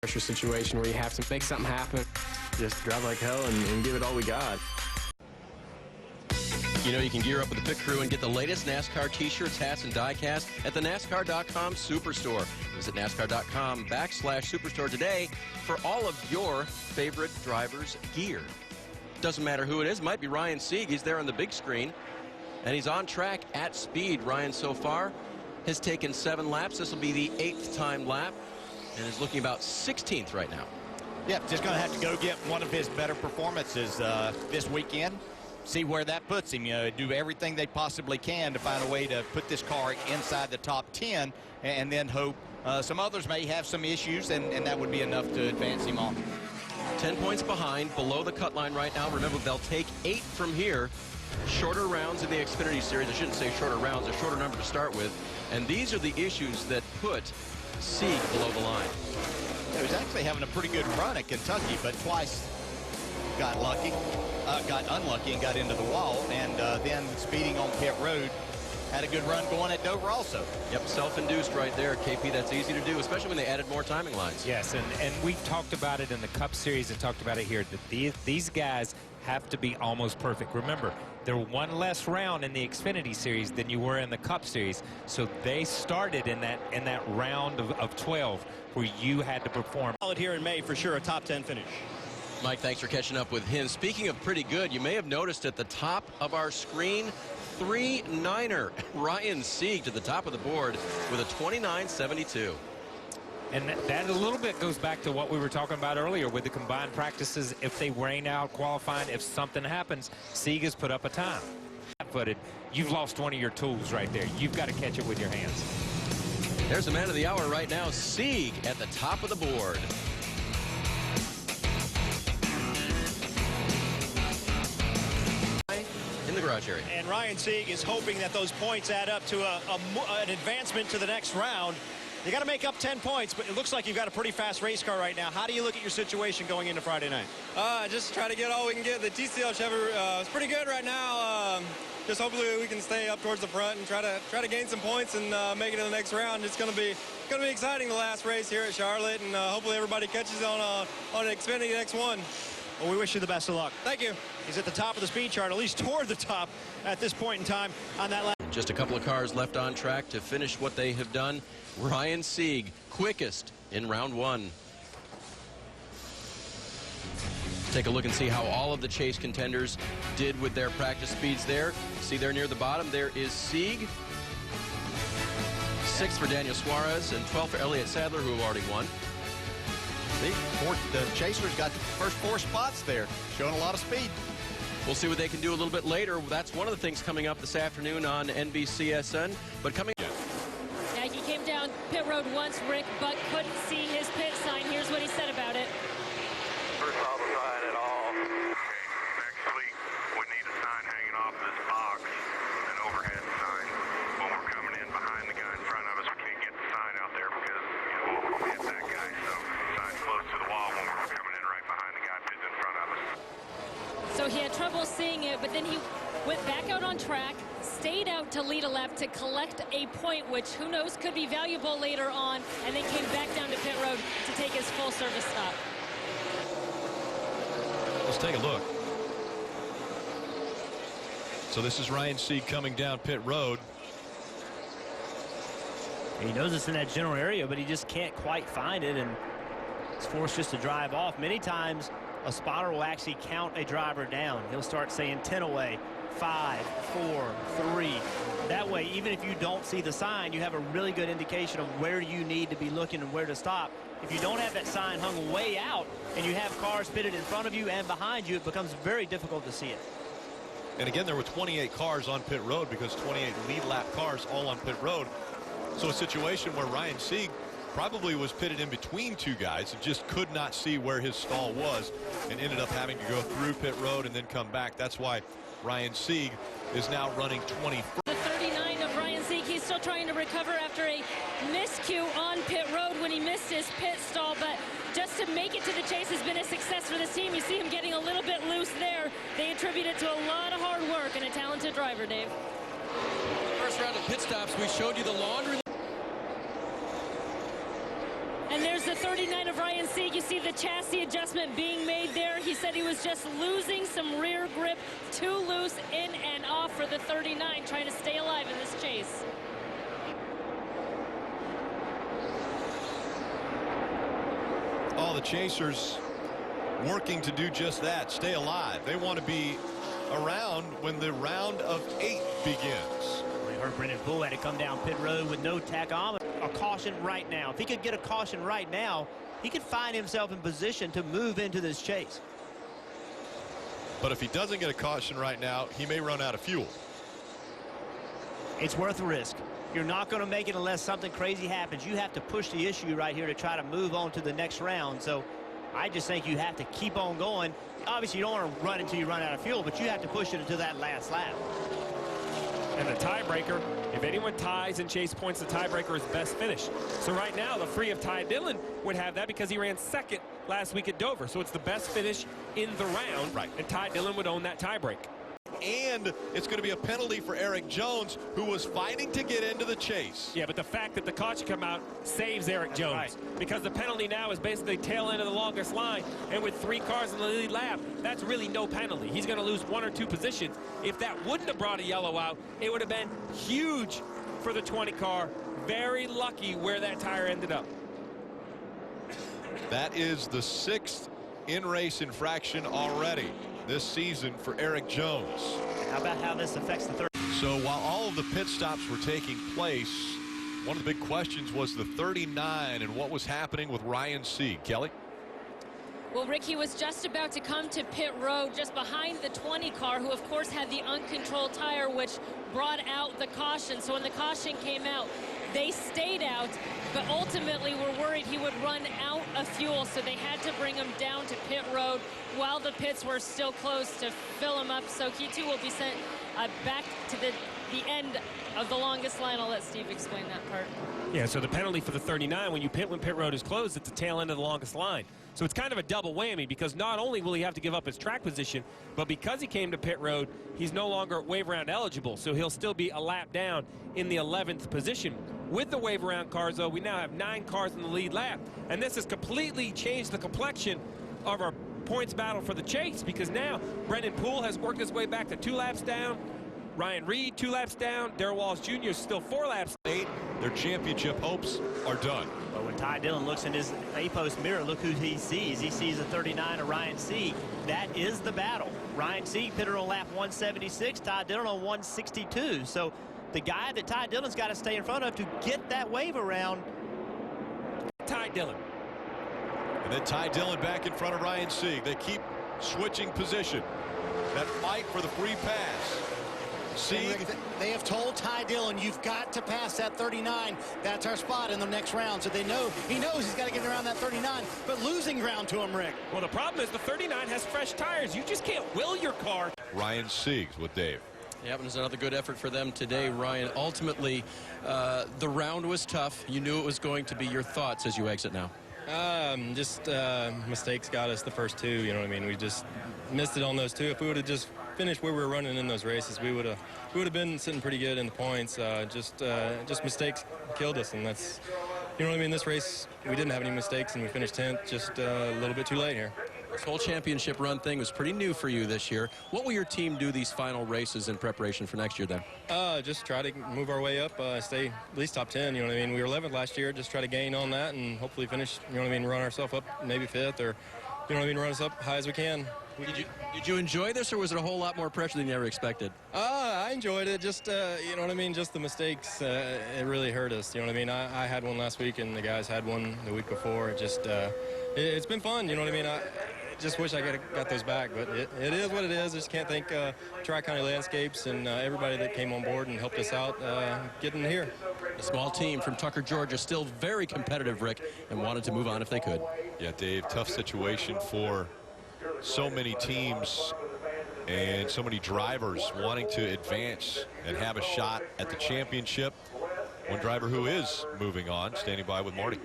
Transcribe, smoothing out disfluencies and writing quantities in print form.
pressure situation where you have to make something happen. Just drive like hell and give it all we got. You know, you can gear up with the pit crew and get the latest NASCAR t-shirts, hats, and die-cast at the NASCAR.com Superstore. Visit NASCAR.com/Superstore today for all of your favorite drivers' gear. Doesn't matter who it is. It might be Ryan Sieg. He's there on the big screen. And he's on track at speed. Ryan so far has taken 7 laps. This will be the 8th time lap. And is looking about 16th right now. Yep, just going to have to go get one of his better performances this weekend. See where that puts him. You know, do everything they possibly can to find a way to put this car inside the top 10, and then hope some others may have some issues, and that would be enough to advance him on. 10 points behind, below the cut line right now. Remember, they'll take 8 from here. Shorter rounds in the Xfinity Series. I shouldn't say shorter rounds, a shorter number to start with. And these are the issues that put Sieg below the line. He was actually having a pretty good run at Kentucky, but twice got unlucky and got into the wall, and then speeding on pit road. Had a good run going at Dover also. Yep, self-induced right there, KP. That's easy to do, especially when they added more timing lines. Yes, and we've talked about it in the Cup Series and talked about it here, that these guys have to be almost perfect. Remember, they're one less round in the Xfinity Series than you were in the Cup Series, so they started in that round of 12 where you had to perform. Here in May for sure, a top 10 finish. Mike, thanks for catching up with him. Speaking of pretty good, you may have noticed at the top of our screen, 3-9er Ryan Sieg to the top of the board with a 29.72. And that a little bit goes back to what we were talking about earlier with the combined practices. If they rain out qualifying, if something happens, Sieg has put up a time. Footed, you've lost one of your tools right there. You've got to catch it with your hands. There's the man of the hour right now, Sieg at the top of the board. In the garage area. And Ryan Sieg is hoping that those points add up to an advancement to the next round. You got to make up 10 points, but it looks like you've got a pretty fast race car right now. How do you look at your situation going into Friday night? Just try to get all we can get. The TCL Chevy is pretty good right now. Just hopefully we can stay up towards the front and try to gain some points and make it to the next round. It's going to be exciting, the last race here at Charlotte, and hopefully everybody catches on Xfinity next one. Well, we wish you the best of luck. Thank you. He's at the top of the speed chart, at least toward the top at this point in time on that lap. Just a couple of cars left on track to finish what they have done. Ryan Sieg, quickest in round 1. Take a look and see how all of the chase contenders did with their practice speeds there. See there near the bottom, there is Sieg. 6th for Daniel Suarez and 12th for Elliott Sadler, who have already won. The Chasers got the first 4 spots there, showing a lot of speed. We'll see what they can do a little bit later. That's one of the things coming up this afternoon on NBCSN. But coming... Yeah, he came down pit road once, Rick, but couldn't see his pit sign. Here's what he said about it. First saw the sign at all. Next week, we need a sign hanging off this box, an overhead sign. When we're coming in behind the guy in front of us, we can't get the sign out there because we'll hit that guy. So sign close to the wall when we're coming in right behind the guy who's in front of us. So he had trouble seeing it, but then he went back out on track, stayed out to lead a lap to collect a point, which who knows could be valuable later on, and then came back down to pit road to take his full service stop. Let's take a look. So this is Ryan Sieg coming down pit road. He knows it's in that general area, but he just can't quite find it, and is forced just to drive off. Many times a spotter will actually count a driver down. He'll start saying 10 away, 5, 4, 3. That way, even if you don't see the sign, you have a really good indication of where you need to be looking and where to stop. If you don't have that sign hung way out and you have cars pitted in front of you and behind you, it becomes very difficult to see it. And again, there were 28 cars on pit road because 28 lead lap cars all on pit road. So a situation where Ryan Sieg probably was pitted in between 2 guys and just could not see where his stall was and ended up having to go through pit road and then come back. That's why Ryan Sieg is now running 21st. The 39 of Ryan Sieg, he's still trying to recover after a miscue on pit road when he missed his pit stall, but just to make it to the chase has been a success for this team. You see him getting a little bit loose there. They attribute it to a lot of hard work and a talented driver, Dave. First round of pit stops, we showed you the laundry. And there's the 39 of Ryan Sieg. see the chassis adjustment being made there. He said he was just losing some rear grip, too loose in and off for the 39, trying to stay alive in this chase. All the chasers working to do just that, stay alive. They want to be around when the round of 8 begins. We heard Brendan Poole had to come down pit road with no tachometer. A caution right now. If he could get a caution right now, he could find himself in position to move into this chase. But if he doesn't get a caution right now, he may run out of fuel. It's worth the risk. You're not going to make it unless something crazy happens. You have to push the issue right here to try to move on to the next round. So I just think you have to keep on going. Obviously, you don't want to run until you run out of fuel, but you have to push it until that last lap. And the tiebreaker, if anyone ties and chase points, the tiebreaker is best finish. So right now, the free of Ty Dillon would have that because he ran second last week at Dover. So it's the best finish in the round. Right. And Ty Dillon would own that tiebreak. And it's going to be a penalty for Eric Jones, who was fighting to get into the chase. Yeah, but the fact that the caution come out saves Eric Jones. Right. Because the penalty now is basically tail end of the longest line. And with 3 cars in the lead lap, that's really no penalty. He's going to lose 1 or 2 positions. If that wouldn't have brought a yellow out, it would have been huge for the 20 car. Very lucky where that tire ended up. That is the 6th in-race infraction already this season for Eric Jones. How about how this affects the third? So while all of the pit stops were taking place, one of the big questions was the 39 and what was happening with Ryan Sieg. Kelly? Well, Rick, he was just about to come to pit road just behind the 20 car, who of course had the uncontrolled tire, which brought out the caution. So when the caution came out, they stayed out, but ultimately were worried he would run out of fuel, so they had to bring him down to pit road while the pits were still closed to fill him up. So he too will be sent back to the end of the longest line. I'll let Steve explain that part. Yeah, so the penalty for the 39, when you pit when pit road is closed, it's the tail end of the longest line. So it's kind of a double whammy, because not only will he have to give up his track position, but because he came to pit road, he's no longer wave round eligible. So he'll still be a lap down in the 11th position. With the wave around cars, though, we now have 9 cars in the lead lap. And this has completely changed the complexion of our points battle for the chase, because now Brendan Poole has worked his way back to 2 laps down. Ryan Reed 2 laps down. Darrell Wallace Jr. is still 4 laps. Their championship hopes are done. But when Ty Dillon looks in his A-post mirror, look who he sees. He sees a 39 of Ryan Sieg. That is the battle. Ryan Sieg pitted on lap 176, Ty Dillon on 162. So the guy that Ty Dillon's got to stay in front of to get that wave around. Ty Dillon. And then Ty Dillon back in front of Ryan Sieg. They keep switching position. That fight for the free pass. Sieg. They have told Ty Dillon, you've got to pass that 39. That's our spot in the next round. So they know, he knows he's got to get around that 39, but losing ground to him, Rick. Well, the problem is the 39 has fresh tires. You just can't will your car. Ryan Sieg's with Dave. Yeah, but it's another good effort for them today, Ryan. Ultimately, the round was tough. You knew it was going to be. Your thoughts as you exit now? Just mistakes got us the first 2, you know what I mean? We just missed it on those 2. If we would have just finished where we were running in those races, we would have been sitting pretty good in the points. Just mistakes killed us, and that's, you know what I mean? This race, we didn't have any mistakes, and we finished 10th, just a little bit too late here. This whole championship run thing was pretty new for you this year. What will your team do these final races in preparation for next year then? Just try to move our way up, stay at least top 10, you know what I mean? We were 11th last year, just try to gain on that and hopefully finish, you know what I mean, run ourselves up maybe 5th, or, you know what I mean, run us up high as we can. Did you enjoy this, or was it a whole lot more pressure than you ever expected? I enjoyed it. Just, you know what I mean? Just the mistakes, it really hurt us. You know what I mean? I had one last week, and the guys had one the week before. It just, it's been fun. You know what I mean? I just wish I got those back, but it is what it is. I just can't thank Tri-County Landscapes and everybody that came on board and helped us out getting here. A small team from Tucker, Georgia, still very competitive, Rick, and wanted to move on if they could. Yeah, Dave, tough situation for so many teams and so many drivers wanting to advance and have a shot at the championship. One driver who is moving on, standing by with Marty.